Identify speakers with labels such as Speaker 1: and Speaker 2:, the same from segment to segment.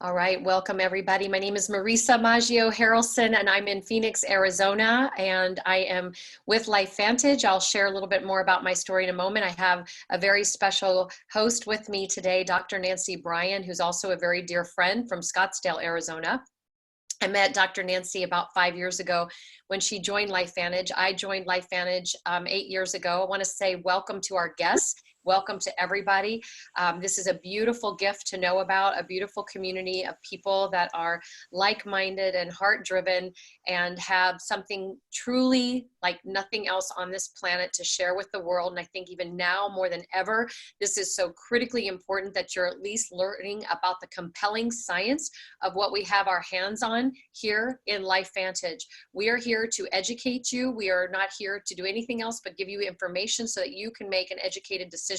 Speaker 1: All right, welcome everybody. My name is Marisa Maggio-Harelson and I'm in Phoenix, Arizona, and I am with LifeVantage. I'll share a little bit more about my story in a moment. I have a very special host with me today, Dr. Nancy Bryan, who's also a very dear friend from Scottsdale, Arizona. I met Dr. Nancy about 5 years ago when she joined LifeVantage. I joined LifeVantage 8 years ago. I want to say welcome to our guests. Welcome to everybody. This is a beautiful gift to know about, a beautiful community of people that are like-minded and heart-driven and have something truly like nothing else on this planet to share with the world. And I think even now more than ever, this is so critically important that you're at least learning about the compelling science of what we have our hands on here in LifeVantage. We are here to educate you. We are not here to do anything else but give you information so that you can make an educated decision.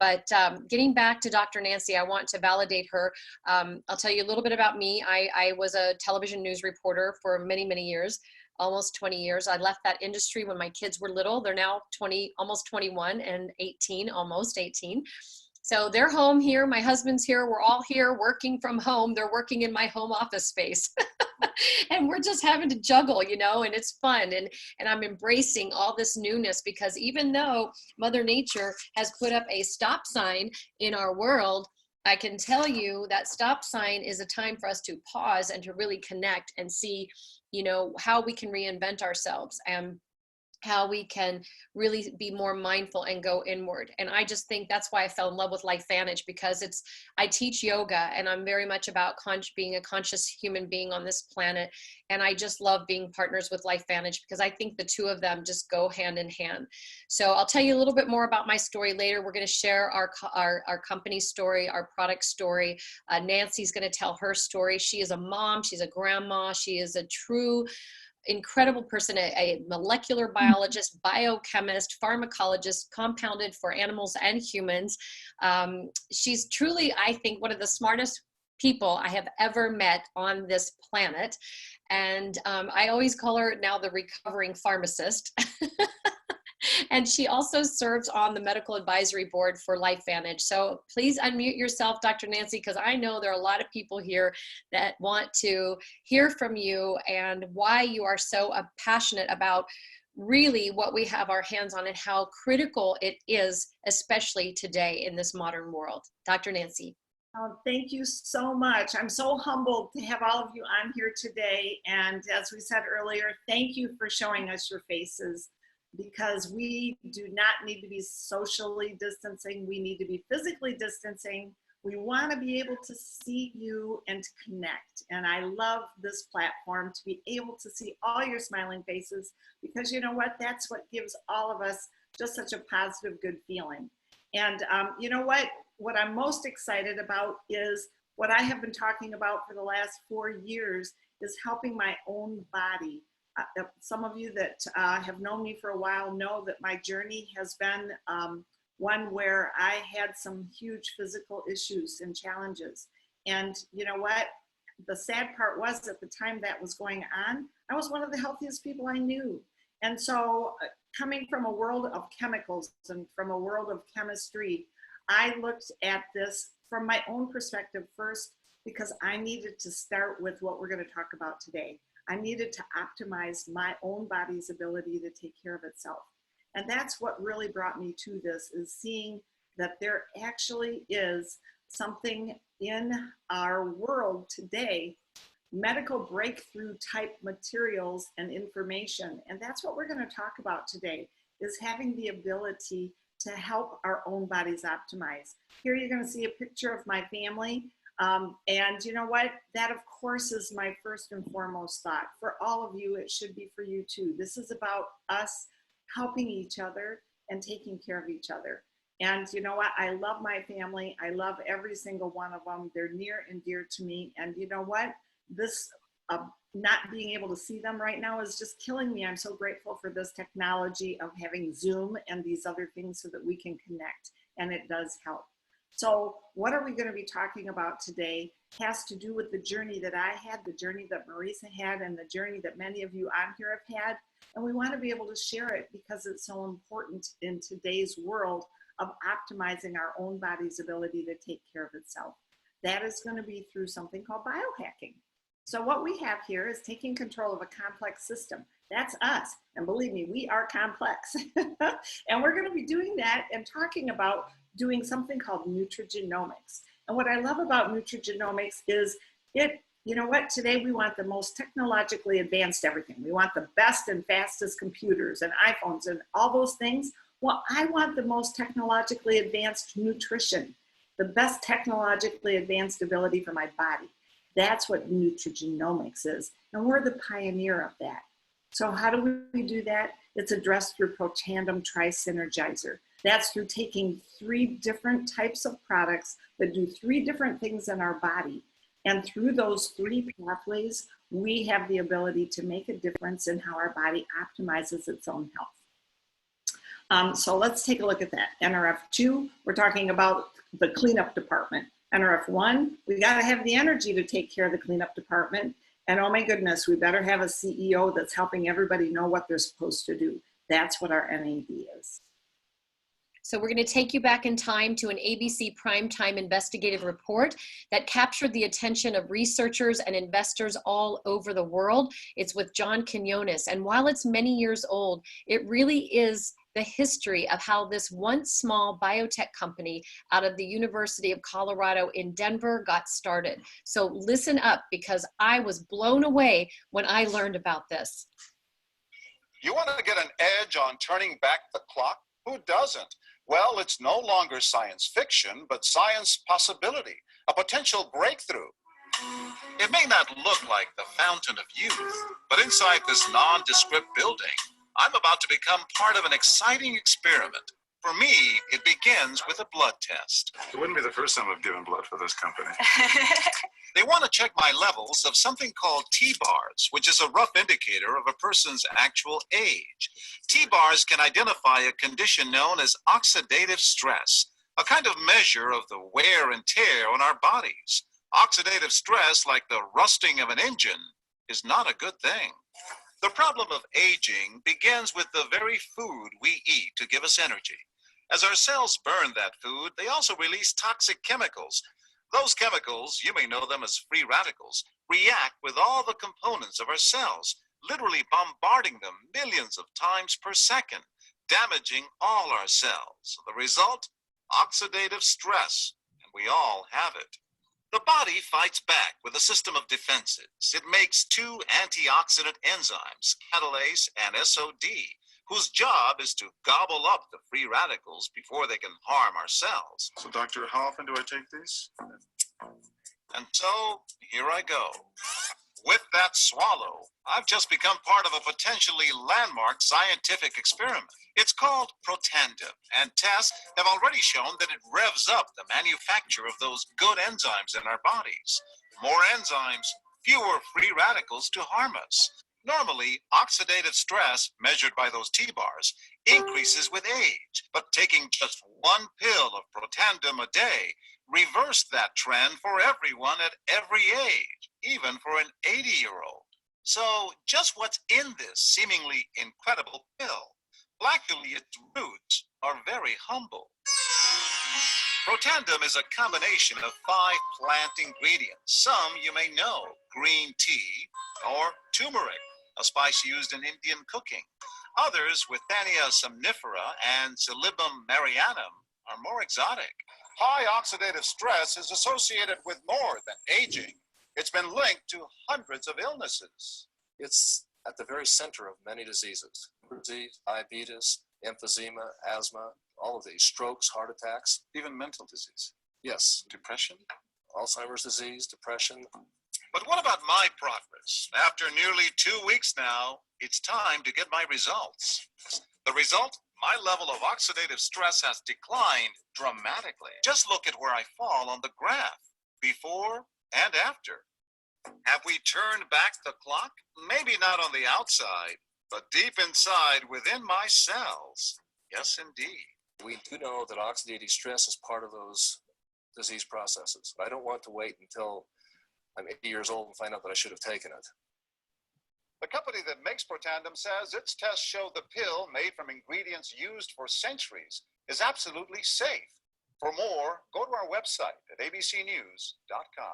Speaker 1: But getting back to Dr. Nancy, I want to validate her. I'll tell you a little bit about me. I was a television news reporter for many, many years, almost 20 years. I left that industry when my kids were little. They're now 20, almost 21 and 18, almost 18. So they're home here. My husband's here. We're all here working from home. They're working in my home office space. And we're just having to juggle, you know, and it's fun. And I'm embracing all this newness because even though Mother Nature has put up a stop sign in our world, I can tell you that stop sign is a time for us to pause and to really connect and see, you know, how we can reinvent ourselves and how we can really be more mindful and go inward. And I just think that's why I fell in love with LifeVantage, because I teach yoga and I'm very much about being a conscious human being on this planet. And I just love being partners with LifeVantage because I think the two of them just go hand in hand. So I'll tell you a little bit more about my story later. We're going to share our company story, our product story. Nancy's going to tell her story. She is a mom. She's a grandma. She is a true incredible person, a molecular biologist, biochemist, pharmacologist, compounded for animals and humans. She's truly, I think, one of the smartest people I have ever met on this planet. And I always call her now the recovering pharmacist. And she also serves on the medical advisory board for LifeVantage. So please unmute yourself, Dr. Nancy, because I know there are a lot of people here that want to hear from you and why you are so passionate about really what we have our hands on and how critical it is, especially today in this modern world. Dr. Nancy.
Speaker 2: Oh, thank you so much. I'm so humbled to have all of you on here today. And as we said earlier, thank you for showing us your faces, because we do not need to be socially distancing. We need to be physically distancing. We want to be able to see you and to connect. And I love this platform to be able to see all your smiling faces, because you know what? That's what gives all of us just such a positive, good feeling. And you know what? What I'm most excited about is what I have been talking about for the last 4 years is helping my own body. Some of you that have known me for a while know that my journey has been one where I had some huge physical issues and challenges. And you know what? The sad part was, at the time that was going on, I was one of the healthiest people I knew. And so coming from a world of chemicals and from a world of chemistry, I looked at this from my own perspective first, because I needed to start with what we're going to talk about today. I needed to optimize my own body's ability to take care of itself. And that's what really brought me to this, is seeing that there actually is something in our world today, medical breakthrough type materials and information. And that's what we're going to talk about today, is having the ability to help our own bodies optimize. Here you're going to see a picture of my family. And you know what? That, of course, is my first and foremost thought. For all of you, it should be for you too. This is about us helping each other and taking care of each other. And you know what? I love my family. I love every single one of them. They're near and dear to me. And you know what? This not being able to see them right now is just killing me. I'm so grateful for this technology of having Zoom and these other things so that we can connect, and it does help. So what are we going to be talking about today has to do with the journey that I had, the journey that Marisa had, and the journey that many of you on here have had. And we want to be able to share it because it's so important in today's world of optimizing our own body's ability to take care of itself. That is going to be through something called biohacking. So what we have here is taking control of a complex system. That's us. And believe me, we are complex. And we're going to be doing that and talking about doing something called nutrigenomics. And what I love about nutrigenomics is you know what, today we want the most technologically advanced everything. We want the best and fastest computers and iPhones and all those things. Well, I want the most technologically advanced nutrition, the best technologically advanced ability for my body. That's what nutrigenomics is. And we're the pioneer of that. So how do we do that? It's addressed through Protandim Tri-Synergizer. That's through taking 3 different types of products that do 3 different things in our body. And through those 3 pathways, we have the ability to make a difference in how our body optimizes its own health. So let's take a look at that. NRF2, we're talking about the cleanup department. NRF1, we got to have the energy to take care of the cleanup department. And oh my goodness, we better have a CEO that's helping everybody know what they're supposed to do. That's what our NAD is.
Speaker 1: So we're going to take you back in time to an ABC primetime investigative report that captured the attention of researchers and investors all over the world. It's with John Quinones. And while it's many years old, it really is the history of how this once small biotech company out of the University of Colorado in Denver got started. So listen up, because I was blown away when I learned about this.
Speaker 3: You want to get an edge on turning back the clock? Who doesn't? Well, it's no longer science fiction, but science possibility, a potential breakthrough. It may not look like the fountain of youth, but inside this nondescript building, I'm about to become part of an exciting experiment. For me, it begins with a blood test.
Speaker 4: It wouldn't be the first time I've given blood for this company.
Speaker 3: They want to check my levels of something called T-bars, which is a rough indicator of a person's actual age. T-bars can identify a condition known as oxidative stress, a kind of measure of the wear and tear on our bodies. Oxidative stress, like the rusting of an engine, is not a good thing. The problem of aging begins with the very food we eat to give us energy. As our cells burn that food, they also release toxic chemicals. Those chemicals, you may know them as free radicals, react with all the components of our cells, literally bombarding them millions of times per second, damaging all our cells. The result? Oxidative stress, and we all have it. The body fights back with a system of defenses. It makes 2 antioxidant enzymes, catalase and SOD, whose job is to gobble up the free radicals before they can harm our cells.
Speaker 4: So, doctor, how often do I take these?
Speaker 3: And so, here I go. With that swallow, I've just become part of a potentially landmark scientific experiment. It's called Protandim, and tests have already shown that it revs up the manufacture of those good enzymes in our bodies. More enzymes, fewer free radicals to harm us. Normally, oxidative stress, measured by those T-bars, increases with age, but taking just 1 pill of Protandim a day reversed that trend for everyone at every age, even for an 80-year-old. So just what's in this seemingly incredible pill? Well, actually, its roots are very humble. Protandim is a combination of 5 plant ingredients. Some you may know: green tea or turmeric, a spice used in Indian cooking. Others, Withania somnifera and Silybum marianum, are more exotic. High oxidative stress is associated with more than aging. It's been linked to hundreds of illnesses.
Speaker 5: It's at the very center of many diseases: disease, diabetes, emphysema, asthma, all of these, strokes, heart attacks.
Speaker 4: Even mental disease.
Speaker 5: Yes,
Speaker 4: Depression?
Speaker 5: Alzheimer's disease, depression.
Speaker 3: But what about my progress? After nearly 2 weeks now, it's time to get my results. The result? My level of oxidative stress has declined dramatically. Just look at where I fall on the graph, before and after. Have we turned back the clock? Maybe not on the outside, but deep inside within my cells. Yes, indeed.
Speaker 5: We do know that oxidative stress is part of those disease processes. I don't want to wait until I'm 80 years old and find out that I should have taken it.
Speaker 3: The company that makes Protandim says its tests show the pill, made from ingredients used for centuries, is absolutely safe. For more, go to our website at abcnews.com.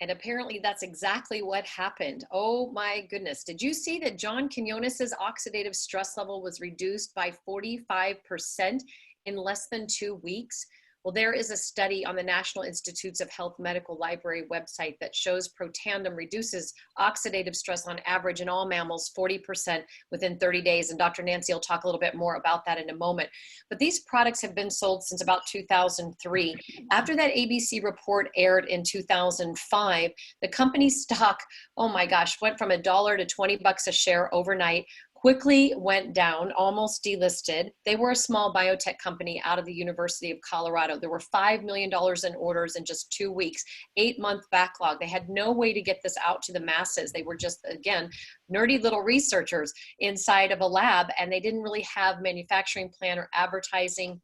Speaker 1: And apparently that's exactly what happened. Oh my goodness. Did you see that John Quinones's oxidative stress level was reduced by 45% in less than 2 weeks? Well, there is a study on the National Institutes of Health Medical Library website that shows Protandim reduces oxidative stress on average in all mammals 40% within 30 days. And Dr. Nancy will talk a little bit more about that in a moment. But these products have been sold since about 2003. After that ABC report aired in 2005, the company's stock, oh my gosh, went from $1 to $20 a share overnight, quickly went down, almost delisted. They were a small biotech company out of the University of Colorado. There were $5 million in orders in just 2 weeks, 8-month backlog. They had no way to get this out to the masses. They were just, again, nerdy little researchers inside of a lab, and they didn't really have manufacturing plan or advertising,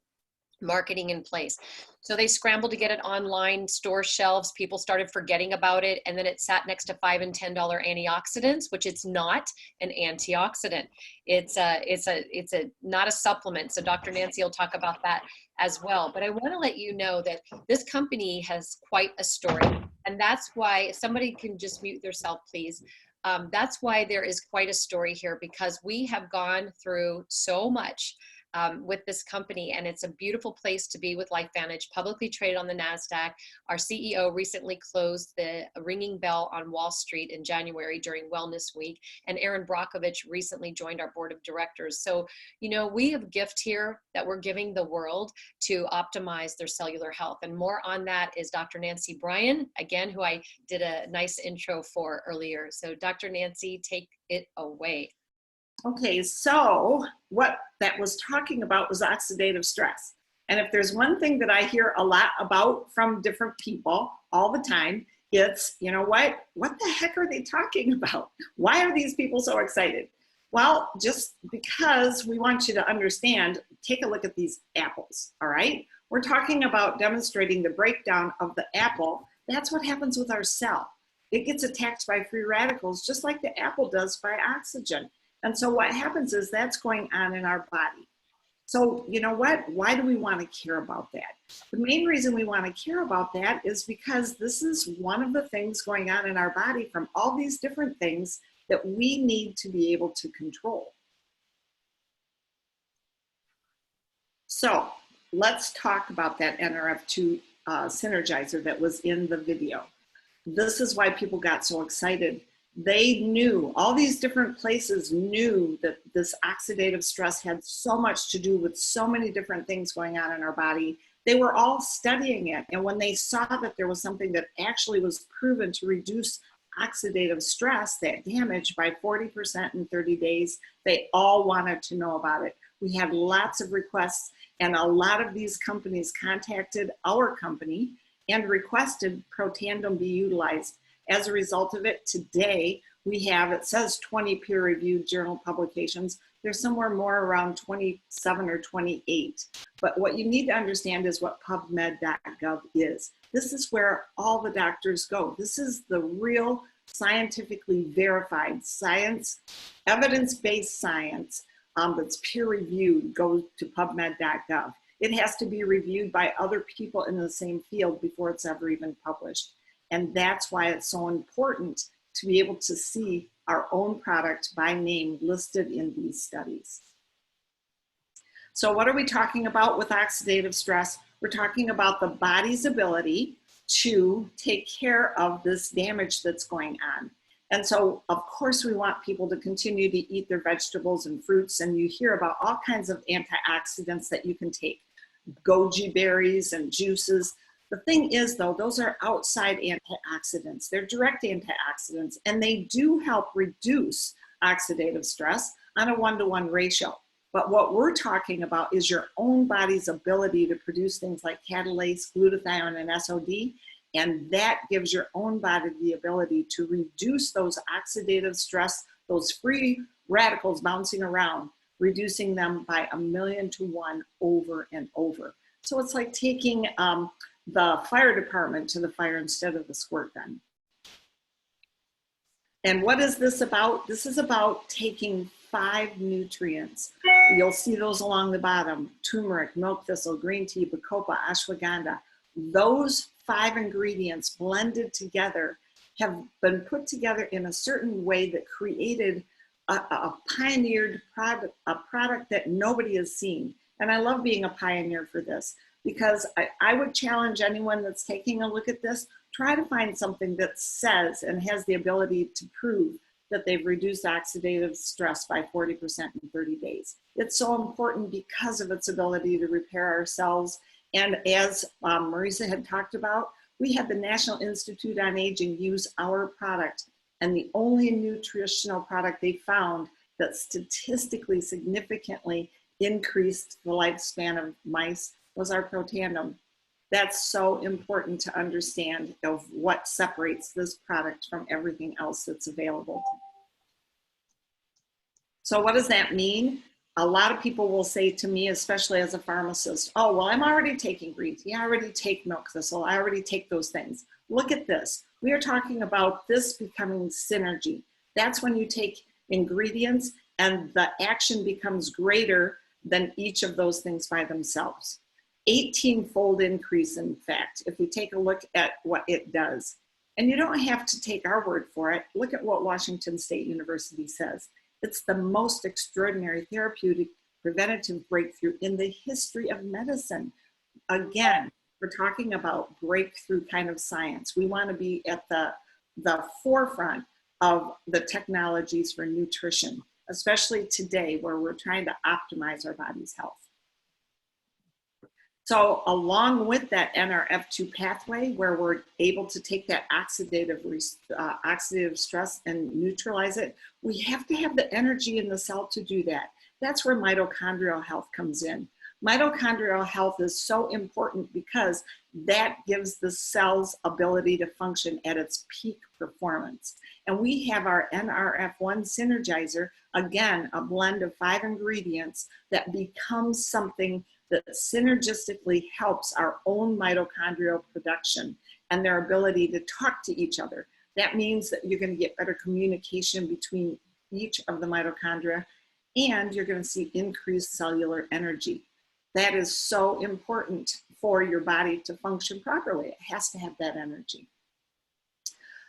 Speaker 1: marketing in place. So they scrambled to get it online, store shelves. People started forgetting about it. And then it sat next to $5 and $10 antioxidants, which it's not an antioxidant. It's not a supplement. So Dr. Nancy will talk about that as well. But I want to let you know that this company has quite a story. And that's why, if somebody can just mute themselves, please. That's why there is quite a story here, because we have gone through so much with this company, and it's a beautiful place to be with LifeVantage, publicly traded on the NASDAQ. Our CEO recently closed the ringing bell on Wall Street in January during Wellness Week, and Aaron Brockovich recently joined our board of directors. So, you know, we have a gift here that we're giving the world to optimize their cellular health. And more on that is Dr. Nancy Bryan, again, who I did a nice intro for earlier. So Dr. Nancy, take it away.
Speaker 2: Okay, so what that was talking about was oxidative stress. And if there's one thing that I hear a lot about from different people all the time, it's, you know what the heck are they talking about? Why are these people so excited? Well, just because we want you to understand, take a look at these apples, all right? We're talking about demonstrating the breakdown of the apple. That's what happens with our cell. It gets attacked by free radicals, just like the apple does by oxygen. And so what happens is that's going on in our body. So you know what? Why do we want to care about that? The main reason we want to care about that is because this is one of the things going on in our body from all these different things that we need to be able to control. So let's talk about that NRF2 synergizer that was in the video. This is why people got so excited. They knew, all these different places knew that this oxidative stress had so much to do with so many different things going on in our body. They were all studying it. And when they saw that there was something that actually was proven to reduce oxidative stress, that damage, by 40% in 30 days, they all wanted to know about it. We had lots of requests, and a lot of these companies contacted our company and requested Protandim be utilized. As a result of it, today we have, it says 20 peer-reviewed journal publications. There's somewhere more around 27 or 28. But what you need to understand is what PubMed.gov is. This is where all the doctors go. This is the real scientifically verified science, evidence-based science that's peer-reviewed, goes to PubMed.gov. It has to be reviewed by other people in the same field before it's ever even published. And that's why it's so important to be able to see our own product by name listed in these studies. So what are we talking about with oxidative stress? We're talking about the body's ability to take care of this damage that's going on. And so, of course, we want people to continue to eat their vegetables and fruits, and you hear about all kinds of antioxidants that you can take, goji berries and juices. The thing is, though, those are outside antioxidants. They're direct antioxidants, and they do help reduce oxidative stress on a 1-to-1 ratio. But what we're talking about is your own body's ability to produce things like catalase, glutathione, and SOD, and that gives your own body the ability to reduce those oxidative stress, those free radicals bouncing around, reducing them by 1,000,000 to 1 over and over. So it's like taking the fire department to the fire instead of the squirt gun. And what is this about? This is about taking 5 nutrients You'll see those along the bottom: turmeric, milk thistle, green tea, bacopa, ashwagandha. Those 5 ingredients blended together have been put together in a certain way that created a pioneered product, a product that nobody has seen. And I love being a pioneer for this, because I would challenge anyone that's taking a look at this, try to find something that says and has the ability to prove that they've reduced oxidative stress by 40% in 30 days. It's so important because of its ability to repair our cells. And as Marisa had talked about, we had the National Institute on Aging use our product, and the only nutritional product they found that statistically significantly increased the lifespan of mice was our Protandim. That's so important to understand of what separates this product from everything else that's available. So what does that mean? A lot of people will say to me, especially as a pharmacist, oh, well, I'm already taking green tea. I already take milk thistle. I already take those things. Look at this. We are talking about this becoming synergy. That's when you take ingredients and the action becomes greater than each of those things by themselves. 18-fold increase, in fact, if you take a look at what it does. And you don't have to take our word for it. Look at what Washington State University says. It's the most extraordinary therapeutic preventative breakthrough in the history of medicine. Again, we're talking about breakthrough kind of science. We want to be at the forefront of the technologies for nutrition, especially today where we're trying to optimize our body's health. So along with that NRF2 pathway, where we're able to take that oxidative stress and neutralize it, we have to have the energy in the cell to do that. That's where mitochondrial health comes in. Mitochondrial health is so important because that gives the cell's ability to function at its peak performance. And we have our NRF1 synergizer, again, a blend of 5 ingredients that becomes something that synergistically helps our own mitochondrial production and their ability to talk to each other. That means that you're going to get better communication between each of the mitochondria, and you're going to see increased cellular energy. That is so important for your body to function properly. It has to have that energy.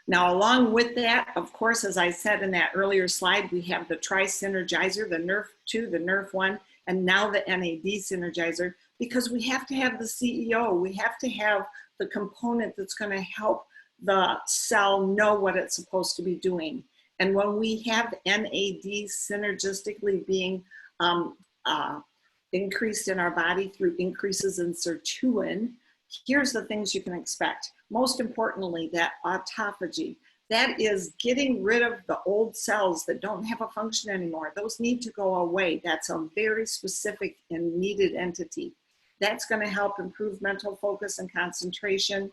Speaker 2: Now, along with that, of course, as I said in that earlier slide, we have the tri-synergizer, the NRF2, the NRF1, and now the NAD synergizer, because we have to have the CEO. We have to have the component that's going to help the cell know what it's supposed to be doing. And when we have NAD synergistically being increased in our body through increases in sirtuin, here's the things you can expect. Most importantly, that autophagy. That is getting rid of the old cells that don't have a function anymore. Those need to go away. That's a very specific and needed entity. That's going to help improve mental focus and concentration,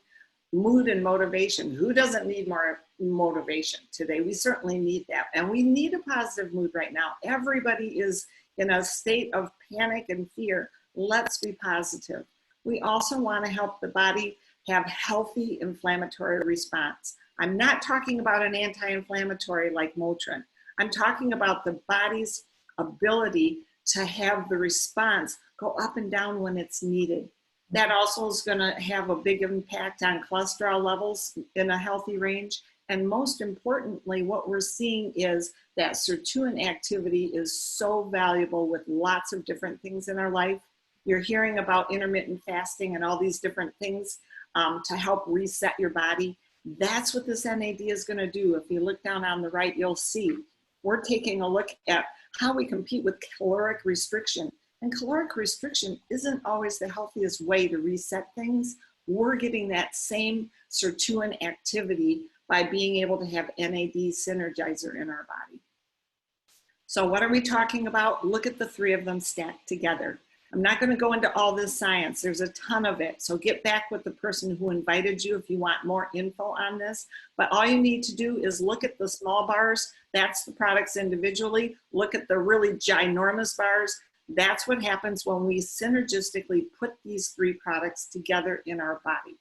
Speaker 2: mood and motivation. Who doesn't need more motivation today? We certainly need that. And we need a positive mood right now. Everybody is in a state of panic and fear. Let's be positive. We also want to help the body have healthy inflammatory response. I'm not talking about an anti-inflammatory like Motrin. I'm talking about the body's ability to have the response go up and down when it's needed. That also is going to have a big impact on cholesterol levels in a healthy range. And most importantly, what we're seeing is that sirtuin activity is so valuable with lots of different things in our life. You're hearing about intermittent fasting and all these different things to help reset your body. That's what this NAD is going to do. If you look down on the right, you'll see we're taking a look at how we compete with caloric restriction. And caloric restriction isn't always the healthiest way to reset things. We're getting that same sirtuin activity by being able to have NAD synergizer in our body. So what are we talking about? Look at the 3 of them stacked together. I'm not going to go into all this science. There's a ton of it. So get back with the person who invited you if you want more info on this. But all you need to do is look at the small bars. That's the products individually. Look at the really ginormous bars. That's what happens when we synergistically put these 3 products together in our body.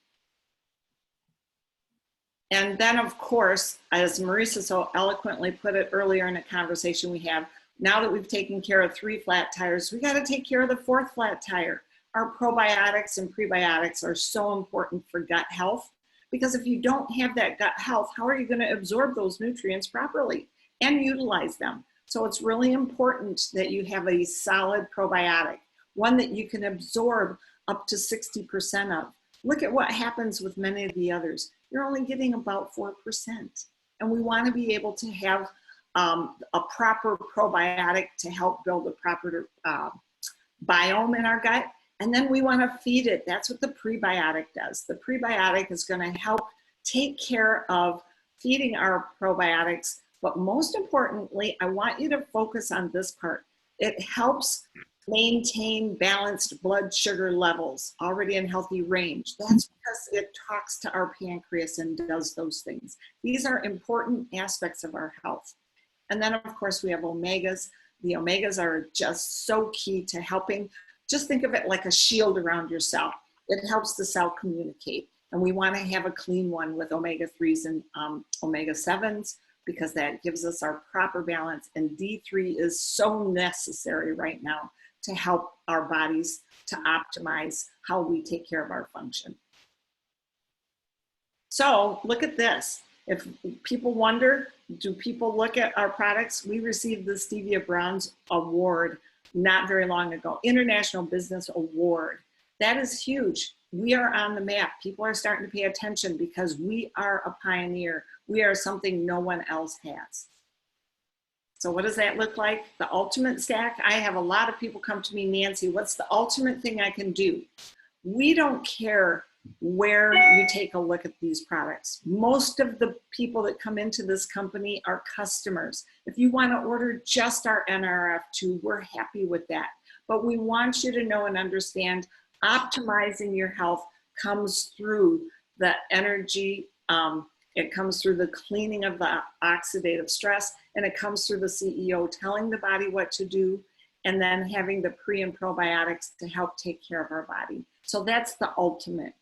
Speaker 2: And then, of course, as Marisa so eloquently put it earlier in a conversation we have, Now that we've taken care of 3 flat tires, we got to take care of the 4th flat tire. Our probiotics and prebiotics are so important for gut health, because if you don't have that gut health, how are you going to absorb those nutrients properly and utilize them? So it's really important that you have a solid probiotic, one that you can absorb up to 60% of. Look at what happens with many of the others. You're only getting about 4%. And we want to be able to have a proper probiotic to help build a proper biome in our gut. And then we want to feed it. That's what the prebiotic does. The prebiotic is going to help take care of feeding our probiotics. But most importantly, I want you to focus on this part. It helps maintain balanced blood sugar levels, already in healthy range. That's because it talks to our pancreas and does those things. These are important aspects of our health. And then, of course, we have omegas. The omegas are just so key to helping. Just think of it like a shield around your cell. It helps the cell communicate. And we want to have a clean one with omega-3s and omega-7s, because that gives us our proper balance. And D3 is so necessary right now to help our bodies to optimize how we take care of our function. So look at this. If people wonder, do people look at our products? We received the Stevia Bronze Award not very long ago, International Business Award. That is huge. We are on the map. People are starting to pay attention because we are a pioneer. We are something no one else has. So what does that look like? The ultimate stack? I have a lot of people come to me, Nancy, what's the ultimate thing I can do? We don't care where you take a look at these products. Most of the people that come into this company are customers. If you want to order just our NRF2, we're happy with that. But we want you to know and understand optimizing your health comes through the energy, it comes through the cleaning of the oxidative stress, and it comes through the CEO telling the body what to do, and then having the pre and probiotics to help take care of our body. So that's the ultimate.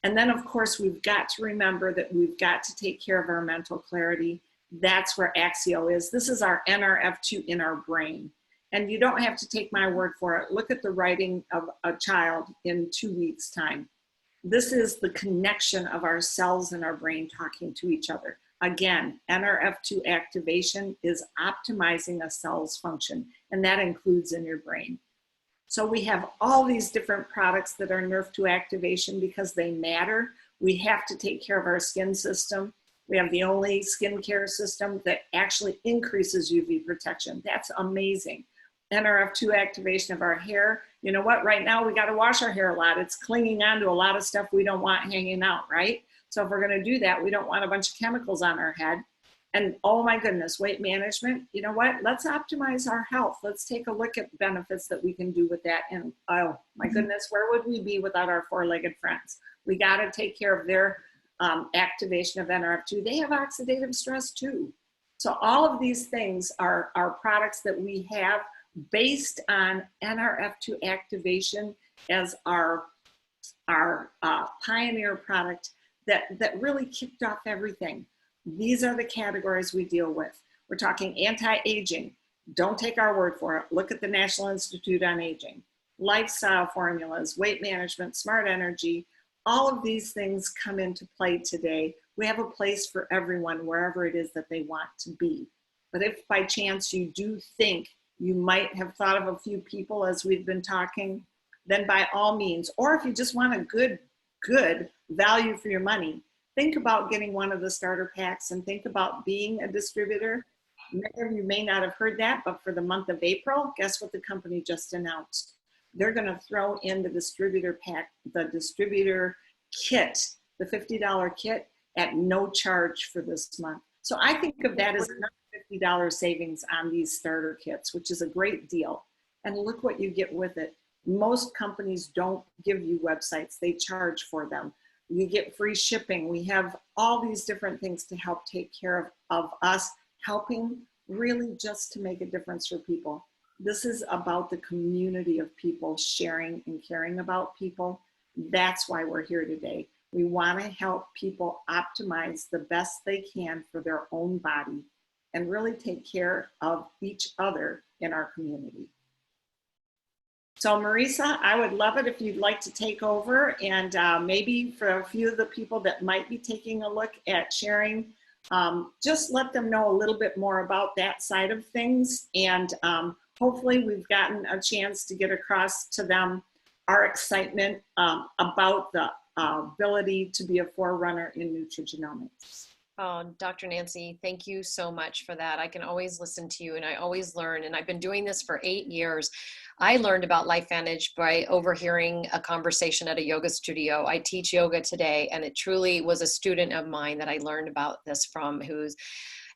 Speaker 2: And then, of course, we've got to remember that we've got to take care of our mental clarity. That's where Axio is. This is our NRF2 in our brain. And you don't have to take my word for it. Look at the writing of a child in 2 weeks' time. This is the connection of our cells in our brain talking to each other. Again, NRF2 activation is optimizing a cell's function, and that includes in your brain. So we have all these different products that are NRF2 activation because they matter. We have to take care of our skin system. We have the only skincare system that actually increases UV protection. That's amazing. NRF2 activation of our hair. You know what? Right now we got to wash our hair a lot. It's clinging on to a lot of stuff we don't want hanging out, right? So if we're going to do that, we don't want a bunch of chemicals on our head. And oh my goodness, weight management, you know what? Let's optimize our health. Let's take a look at benefits that we can do with that. And oh my goodness, where would we be without our four-legged friends? We got to take care of their activation of NRF2. They have oxidative stress too. So all of these things are products that we have based on NRF2 activation as our pioneer product that really kicked off everything. These are the categories we deal with. We're talking anti-aging. Don't take our word for it. Look at the National Institute on Aging. Lifestyle formulas, weight management, smart energy, all of these things come into play today. We have a place for everyone wherever it is that they want to be. But if by chance you do think you might have thought of a few people as we've been talking, then by all means, or if you just want a good value for your money, think about getting one of the starter packs and think about being a distributor. Many of you may not have heard that, but for the month of April, guess what the company just announced? They're going to throw in the distributor pack, the distributor kit, the $50 kit at no charge for this month. So I think of that as another $50 savings on these starter kits, which is a great deal. And look what you get with it. Most companies don't give you websites, they charge for them. You get free shipping. We have all these different things to help take care of us, helping really just to make a difference for people. This is about the community of people sharing and caring about people. That's why we're here today. We want to help people optimize the best they can for their own body. and really take care of each other in our community. So Marisa, I would love it if you'd like to take over, and maybe for a few of the people that might be taking a look at sharing, just let them know a little bit more about that side of things. And hopefully we've gotten a chance to get across to them our excitement about the ability to be a forerunner in nutrigenomics.
Speaker 1: Oh, Dr. Nancy, thank you so much for that. I can always listen to you and I always learn, and I've been doing this for 8 years. I learned about LifeVantage by overhearing a conversation at a yoga studio. I teach yoga today, and it truly was a student of mine that I learned about this from,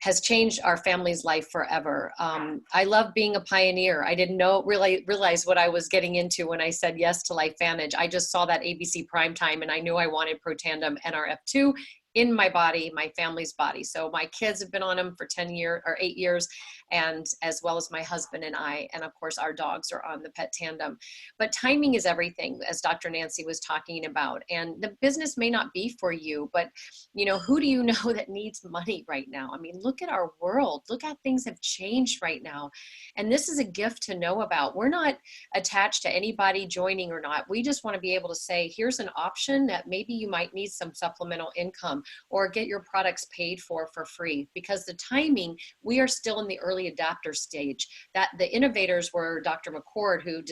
Speaker 1: has changed our family's life forever. I love being a pioneer. I didn't really realize what I was getting into when I said yes to LifeVantage. I just saw that ABC primetime and I knew I wanted Protandim NRF2 in my body, my family's body. So my kids have been on them for 10 years or 8 years, and as well as my husband and I, and of course our dogs are on the pet tandem. But timing is everything, as Dr. Nancy was talking about. And the business may not be for you, but you know, who do you know that needs money right now? I mean, look at our world. Look how things have changed right now. And this is a gift to know about. We're not attached to anybody joining or not. We just want to be able to say, here's an option that maybe you might need some supplemental income, or get your products paid for free. Because the timing, we are still in the early adopter stage. That the innovators were Dr. McCord, who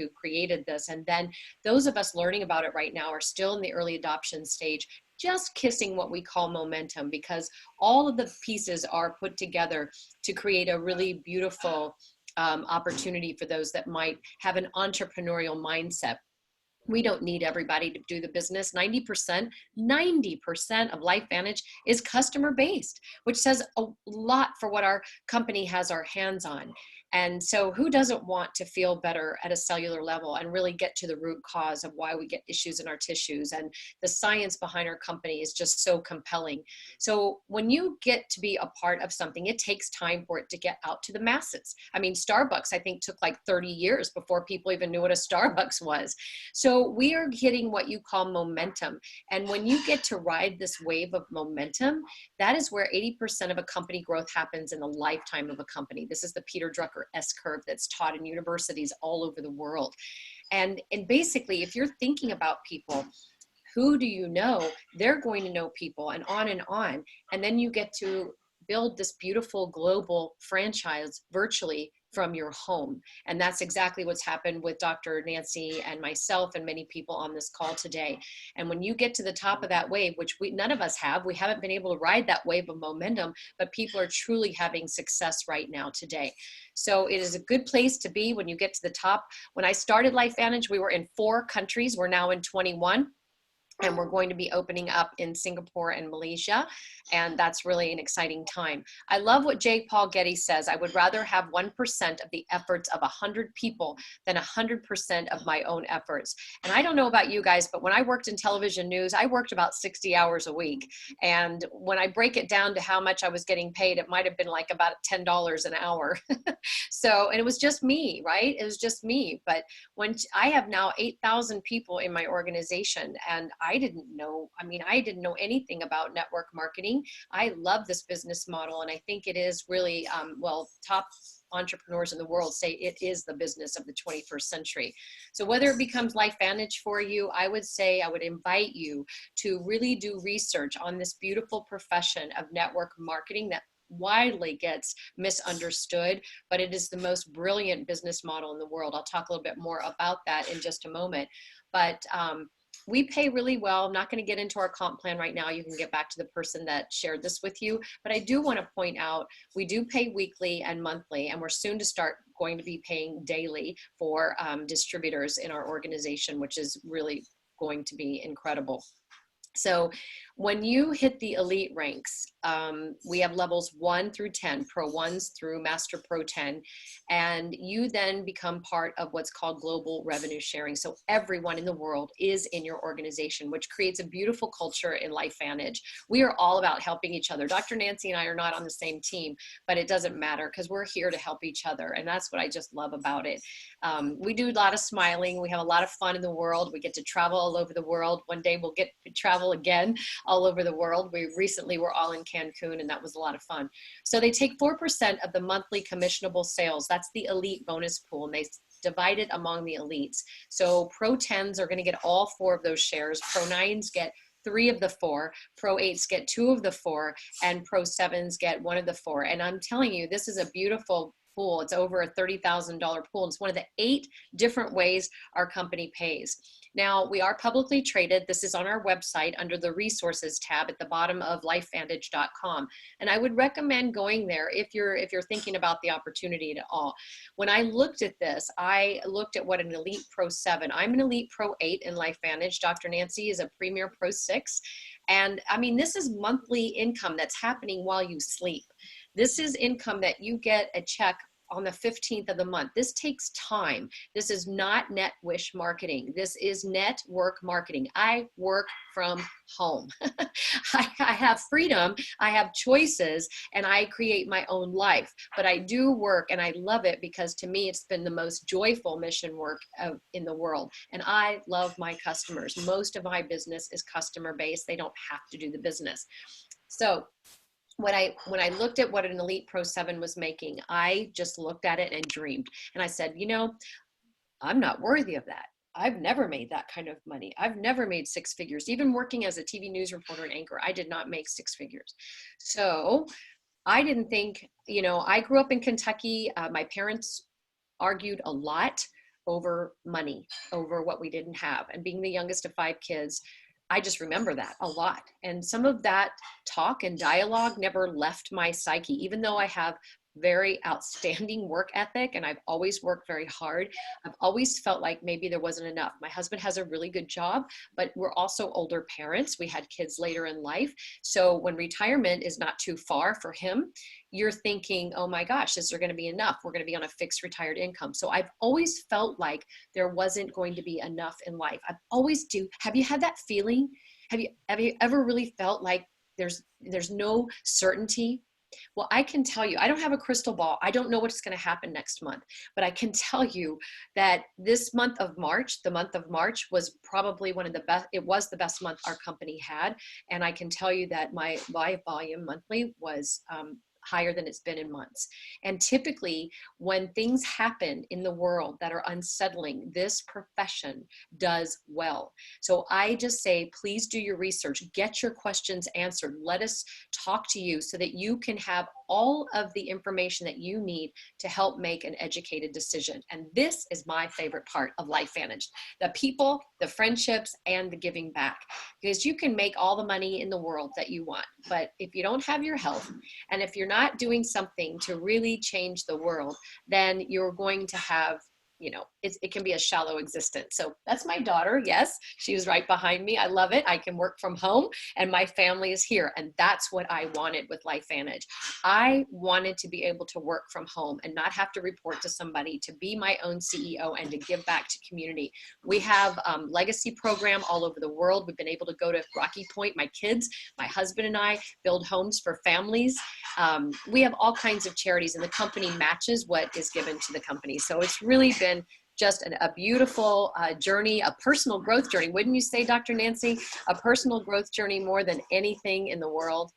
Speaker 1: created this. And then those of us learning about it right now are still in the early adoption stage, just kissing what we call momentum, because all of the pieces are put together to create a really beautiful opportunity for those that might have an entrepreneurial mindset. We don't need everybody to do the business. 90% of LifeVantage is customer based, which says a lot for what our company has our hands on. And so who doesn't want to feel better at a cellular level and really get to the root cause of why we get issues in our tissues? And the science behind our company is just so compelling. So when you get to be a part of something, it takes time for it to get out to the masses. I mean, Starbucks, I think, took like 30 years before people even knew what a Starbucks was. So we are hitting what you call momentum. And when you get to ride this wave of momentum, that is where 80% of a company growth happens in the lifetime of a company. This is the Peter Drucker S-curve that's taught in universities all over the world. And basically, if you're thinking about people, who do you know? They're going to know people, and on and on. And then you get to build this beautiful global franchise virtually from your home. And that's exactly what's happened with Dr. Nancy and myself and many people on this call today. And when you get to the top of that wave, which none of us have, we haven't been able to ride that wave of momentum, but people are truly having success right now today. So it is a good place to be when you get to the top. When I started LifeVantage, we were in 4 countries. We're now in 21. And we're going to be opening up in Singapore and Malaysia. And that's really an exciting time. I love what J. Paul Getty says. I would rather have 1% of the efforts of 100 people than 100% of my own efforts. And I don't know about you guys, but when I worked in television news, I worked about 60 hours a week. And when I break it down to how much I was getting paid, it might have been like about $10 an hour. So, and it was just me, right? It was just me. But when I have now 8,000 people in my organization, and I didn't know anything about network marketing. I love this business model. And I think it is really, top entrepreneurs in the world say it is the business of the 21st century. So whether it becomes LifeVantage for you, I would invite you to really do research on this beautiful profession of network marketing that widely gets misunderstood, but it is the most brilliant business model in the world. I'll talk a little bit more about that in just a moment. But we pay really well. I'm not going to get into our comp plan right now. You can get back to the person that shared this with you. But I do want to point out, we do pay weekly and monthly, and we're soon to start going to be paying daily for distributors in our organization, which is really going to be incredible. So when you hit the elite ranks, we have levels 1 through 10, Pro 1s through Master Pro 10, and you then become part of what's called global revenue sharing. So everyone in the world is in your organization, which creates a beautiful culture in LifeVantage. We are all about helping each other. Dr. Nancy and I are not on the same team, but it doesn't matter because we're here to help each other, and that's what I just love about it. We do a lot of smiling. We have a lot of fun in the world. We get to travel all over the world. One day we'll get to travel again. all over the world. We recently were all in Cancun, and that was a lot of fun. So they take 4% of the monthly commissionable sales. That's the elite bonus pool, and they divide it among the elites. So Pro 10s are going to get all 4 of those shares. Pro 9s get 3 of the 4, Pro 8s get 2 of the 4, and Pro 7s get 1 of the 4. And I'm telling you, this is a beautiful pool. It's over a $30,000 pool. It's one of the 8 different ways our company pays. Now, we are publicly traded. This is on our website under the resources tab at the bottom of lifevantage.com. And I would recommend going there if you're thinking about the opportunity at all. When I looked at this, I looked at what an elite Pro 7. I'm an elite Pro 8 in LifeVantage. Dr. Nancy is a premier Pro 6. And I mean, this is monthly income that's happening while you sleep. This is income that you get a check on the 15th of the month. This takes time. This is not net wish marketing. This is network marketing. I work from home. I have freedom. I have choices, and I create my own life. But I do work, and I love it because to me, it's been the most joyful mission work in the world. And I love my customers. Most of my business is customer based. They don't have to do the business. So when I looked at what an elite Pro 7 was making, I just looked at it and dreamed. And I said, you know, I'm not worthy of that. I've never made that kind of money. I've never made 6 figures. Even working as a TV news reporter and anchor, I did not make 6 figures. So I didn't think, you know, I grew up in Kentucky. My parents argued a lot over money, over what we didn't have. And being the youngest of 5 kids, I just remember that a lot. And some of that talk and dialogue never left my psyche, even though I have very outstanding work ethic and I've always worked very hard. I've always felt like maybe there wasn't enough. My husband has a really good job, but we're also older parents. We had kids later in life. So when retirement is not too far for him, you're thinking, oh my gosh, is there going to be enough? We're going to be on a fixed retired income. So I've always felt like there wasn't going to be enough in life. I've always do. Have you had that feeling? Have you ever really felt like there's no certainty? Well, I can tell you, I don't have a crystal ball. I don't know what's going to happen next month, but I can tell you that this month of March, the month of March was probably one of the best. It was the best month our company had. And I can tell you that my live volume monthly was higher than it's been in months. And typically when things happen in the world that are unsettling, this profession does well. So I just say, please do your research, get your questions answered. Let us talk to you so that you can have all of the information that you need to help make an educated decision. And this is my favorite part of LifeVantage, the people, the friendships, and the giving back. Because you can make all the money in the world that you want, but if you don't have your health, and if you're not doing something to really change the world, then you're going to have, you know, it can be a shallow existence. So that's my daughter. Yes, she was right behind me. I love it. I can work from home and my family is here. And that's what I wanted with LifeVantage. I wanted to be able to work from home and not have to report to somebody, to be my own CEO and to give back to community. We have legacy program all over the world. We've been able to go to Rocky Point. My kids, my husband and I build homes for families. We have all kinds of charities and the company matches what is given to the company. So it's really been just a beautiful journey, a personal growth journey. Wouldn't you say, Dr. Nancy? A personal growth journey more than anything in the world.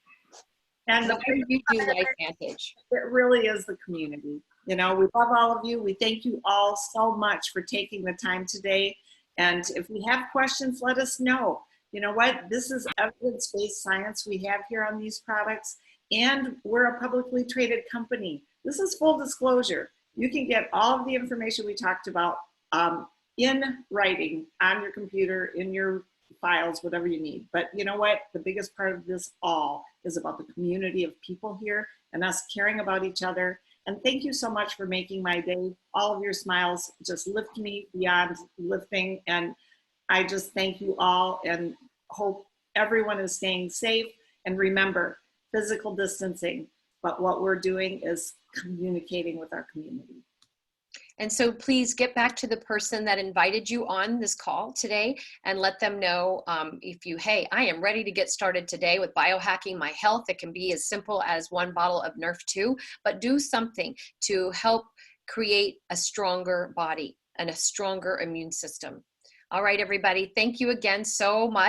Speaker 1: And why do you do LifeVantage?
Speaker 2: It really is the community. You know, we love all of you. We thank you all so much for taking the time today. And if we have questions, let us know. You know what? This is evidence-based science we have here on these products. And we're a publicly traded company. This is full disclosure. You can get all of the information we talked about in writing on your computer, in your files, whatever you need. But you know what? The biggest part of this all is about the community of people here and us caring about each other. And thank you so much for making my day. All of your smiles just lift me beyond lifting. And I just thank you all and hope everyone is staying safe. And remember, physical distancing, but what we're doing is communicating with our community.
Speaker 1: And so please get back to the person that invited you on this call today and let them know hey, I am ready to get started today with biohacking my health. It can be as simple as 1 bottle of Nerf 2, but do something to help create a stronger body and a stronger immune system. All right, everybody. Thank you again so much.